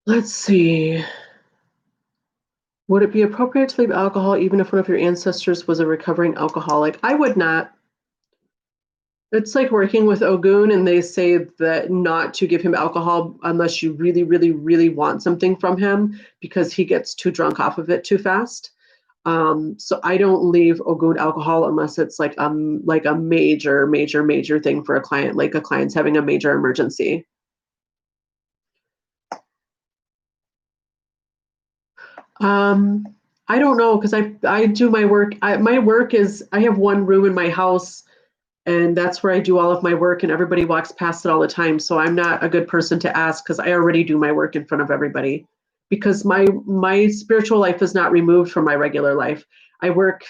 Let's see. Would it be appropriate to leave alcohol even if one of your ancestors was a recovering alcoholic? I would not. It's like working with Ogun, and they say that not to give him alcohol unless you really, really, really want something from him because he gets too drunk off of it too fast. So I don't leave Ogun alcohol unless it's like a major, major, major thing for a client, like a client's having a major emergency. I don't know because I do my work. My work is I have one room in my house, and that's where I do all of my work, and everybody walks past it all the time. So I'm not a good person to ask because I already do my work in front of everybody. Because my spiritual life is not removed from my regular life. I work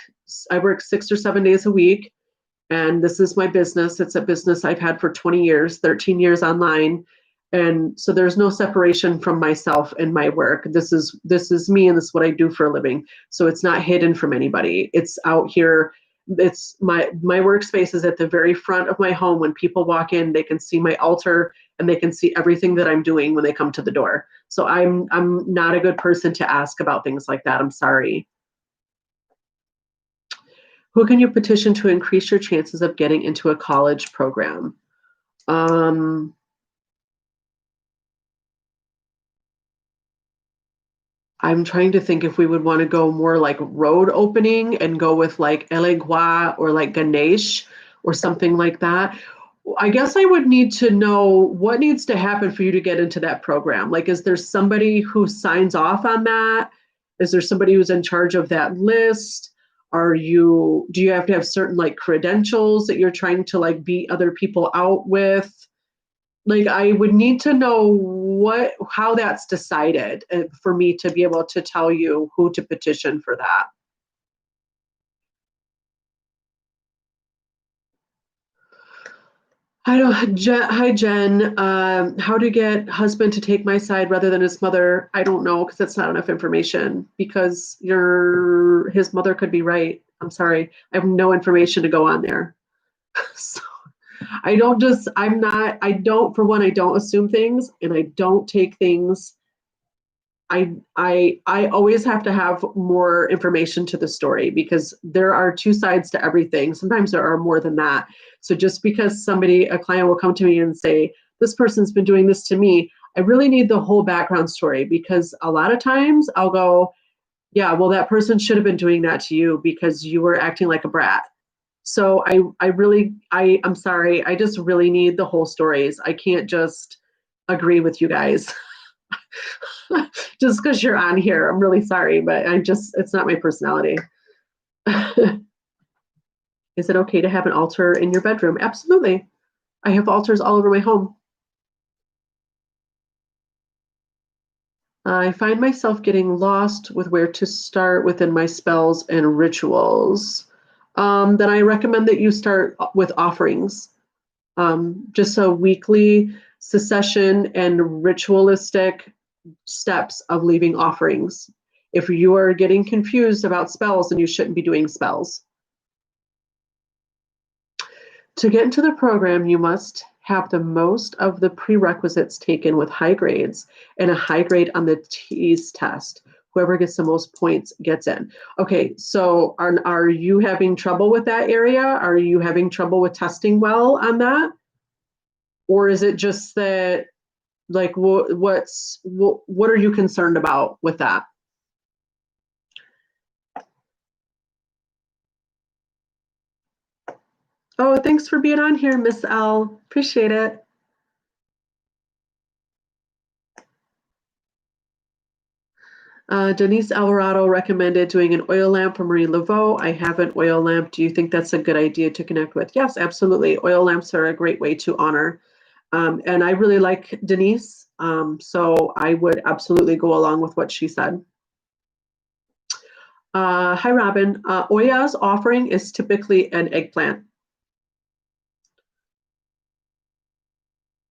I work 6 or 7 days a week, and this is my business. It's a business I've had for 20 years, 13 years online. And so there's no separation from myself and my work. This is me, and this is what I do for a living. So it's not hidden from anybody. It's out here. It's my workspace is at the very front of my home. When people walk in, they can see my altar and they can see everything that I'm doing when they come to the door. So I'm not a good person to ask about things like that. I'm sorry. Who can you petition to increase your chances of getting into a college program? Um, I'm trying to think if we would want to go more like road opening and go with like Elegua or like Ganesh or something like that. I guess I would need to know what needs to happen for you to get into that program. Like, is there somebody who signs off on that? Is there somebody who's in charge of that list? Do you have to have certain like credentials that you're trying to like beat other people out with? Like, I would need to know how that's decided for me to be able to tell you who to petition for that. Hi, Jen. How to get husband to take my side rather than his mother? I don't know because that's not enough information. Because his mother could be right. I'm sorry, I have no information to go on there. So I don't just. I'm not. I don't. For one, I don't assume things, and I don't take things. I always have to have more information to the story because there are two sides to everything. Sometimes there are more than that. So just because a client will come to me and say, this person's been doing this to me, I really need the whole background story because a lot of times I'll go, yeah, well, that person should have been doing that to you because you were acting like a brat. So I'm sorry. I just really need the whole stories. I can't just agree with you guys. Just because you're on here. I'm really sorry, but it's not my personality. Is it okay to have an altar in your bedroom? Absolutely. I have altars all over my home. I find myself getting lost with where to start within my spells and rituals. Then I recommend that you start with offerings. Just a weekly succession and ritualistic steps of leaving offerings. If you are getting confused about spells, then you shouldn't be doing spells. To get into the program, you must have the most of the prerequisites taken with high grades and a high grade on the TEAS test. Whoever gets the most points gets in. Okay, so are you having trouble with that area? Are you having trouble with testing well on that? Or is it just that, like, what are you concerned about with that? Oh, thanks for being on here, Miss L. Appreciate it. Denise Alvarado recommended doing an oil lamp for Marie Laveau. I have an oil lamp. Do you think that's a good idea to connect with? Yes, absolutely. Oil lamps are a great way to honor. And I really like Denise. So I would absolutely go along with what she said. Hi, Robin. Oya's offering is typically an eggplant.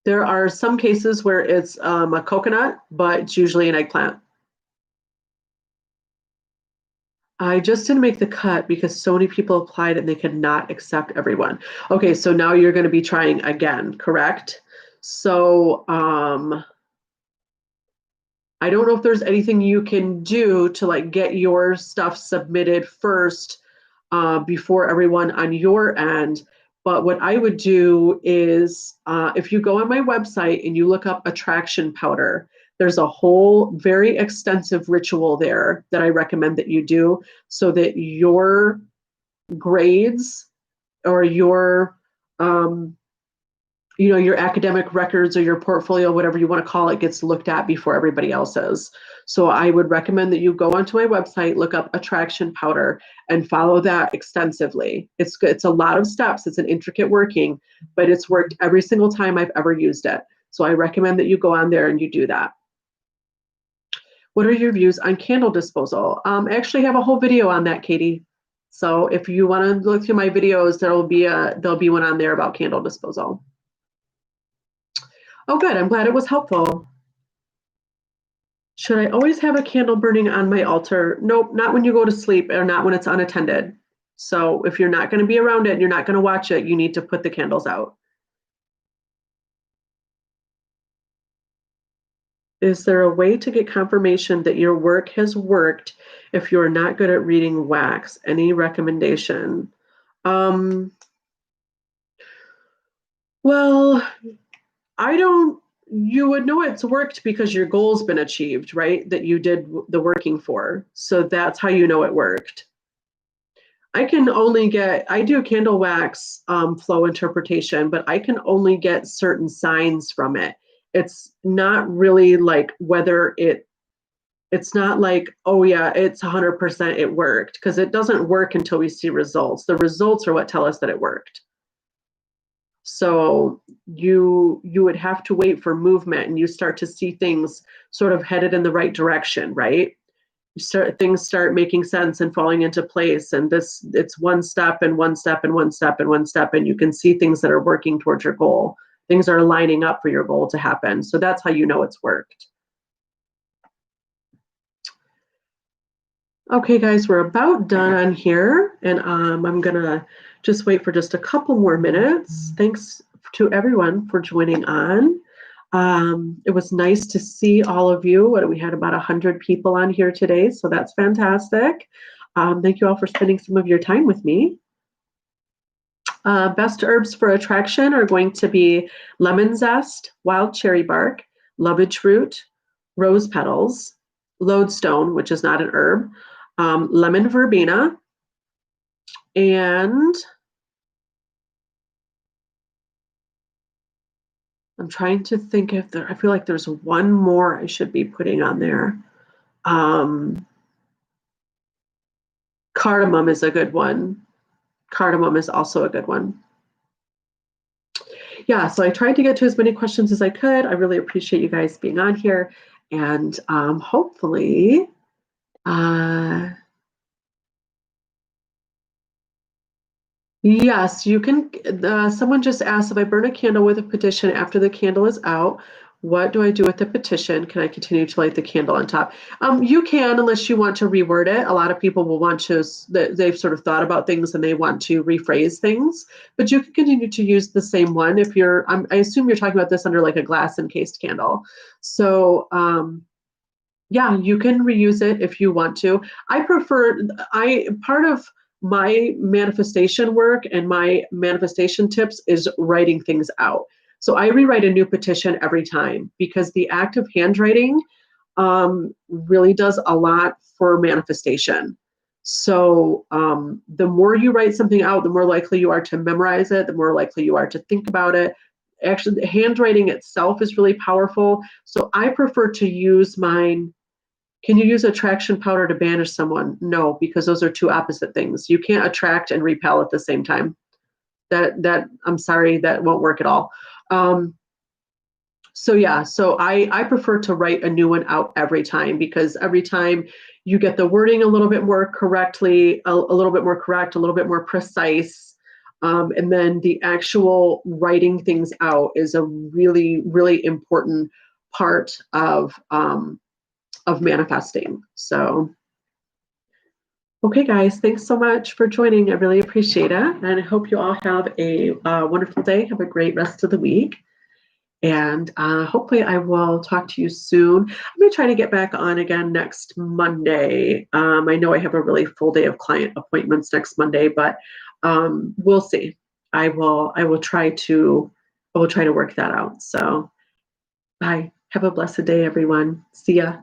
There are some cases where it's a coconut, but it's usually an eggplant. I just didn't make the cut because so many people applied and they could not accept everyone. Okay, so now you're going to be trying again, correct? So I don't know if there's anything you can do to like get your stuff submitted first before everyone on your end. But what I would do is if you go on my website and you look up attraction powder, there's a whole very extensive ritual there that I recommend that you do so that your grades or your your academic records or your portfolio, whatever you want to call it, gets looked at before everybody else's. So I would recommend that you go onto my website, look up attraction powder, and follow that extensively. It's a lot of steps. It's an intricate working, but it's worked every single time I've ever used it. So I recommend that you go on there and you do that. What are your views on candle disposal? I actually have a whole video on that, Katie. So if you want to look through my videos, there'll be one on there about candle disposal. Oh, good. I'm glad it was helpful. Should I always have a candle burning on my altar? Nope, not when you go to sleep or not when it's unattended. So if you're not going to be around it and you're not going to watch it, you need to put the candles out. Is there a way to get confirmation that your work has worked if you're not good at reading wax? Any recommendation? Well, you would know it's worked because your goal's been achieved, right? That you did the working for. So that's how you know it worked. I do candle wax flow interpretation, but I can only get certain signs from it. It's not really like it's not like, oh yeah, it's 100% it worked, because it doesn't work until we see results. The results are what tell us that it worked. So you would have to wait for movement, and you start to see things sort of headed in the right direction, right? Things start making sense and falling into place, and it's one step and one step and one step and one step, and you can see things that are working towards your goal. Things are lining up for your goal to happen. So that's how you know it's worked. Okay, guys, we're about done on here, and I'm gonna just wait for just a couple more minutes. Thanks to everyone for joining on. It was nice to see all of you. We had about 100 people on here today, so that's fantastic. Thank you all for spending some of your time with me. Best herbs for attraction are going to be lemon zest, wild cherry bark, lovage root, rose petals, lodestone, which is not an herb, lemon verbena, and I'm trying to think if I feel like there's one more I should be putting on there. Cardamom is a good one. Cardamom is also a good one. Yeah, so I tried to get to as many questions as I could. I really appreciate you guys being on here, and hopefully, yes, you can. Someone just asked, if I burn a candle with a petition after the candle is out, what do I do with the petition? Can I continue to light the candle on top? You can, unless you want to reword it. A lot of people will want to, they've sort of thought about things and they want to rephrase things, but you can continue to use the same one if you're, I assume you're talking about this under like a glass encased candle. So yeah, you can reuse it if you want to. Part of my manifestation work and my manifestation tips is writing things out. So I rewrite a new petition every time, because the act of handwriting really does a lot for manifestation. So the more you write something out, the more likely you are to memorize it, the more likely you are to think about it. Actually, the handwriting itself is really powerful. So I prefer to use mine. Can you use attraction powder to banish someone? No, because those are two opposite things. You can't attract and repel at the same time. I'm sorry, that won't work at all. So yeah, so I prefer to write a new one out every time, because every time you get the wording a little bit more correctly, a little bit more correct, a little bit more precise. And then the actual writing things out is a really, really important part of manifesting. So, okay, guys, thanks so much for joining. I really appreciate it. And I hope you all have a wonderful day. Have a great rest of the week. And hopefully I will talk to you soon. I'm going to try to get back on again next Monday. I know I have a really full day of client appointments next Monday, but we'll see. I will try to work that out. So bye. Have a blessed day, everyone. See ya.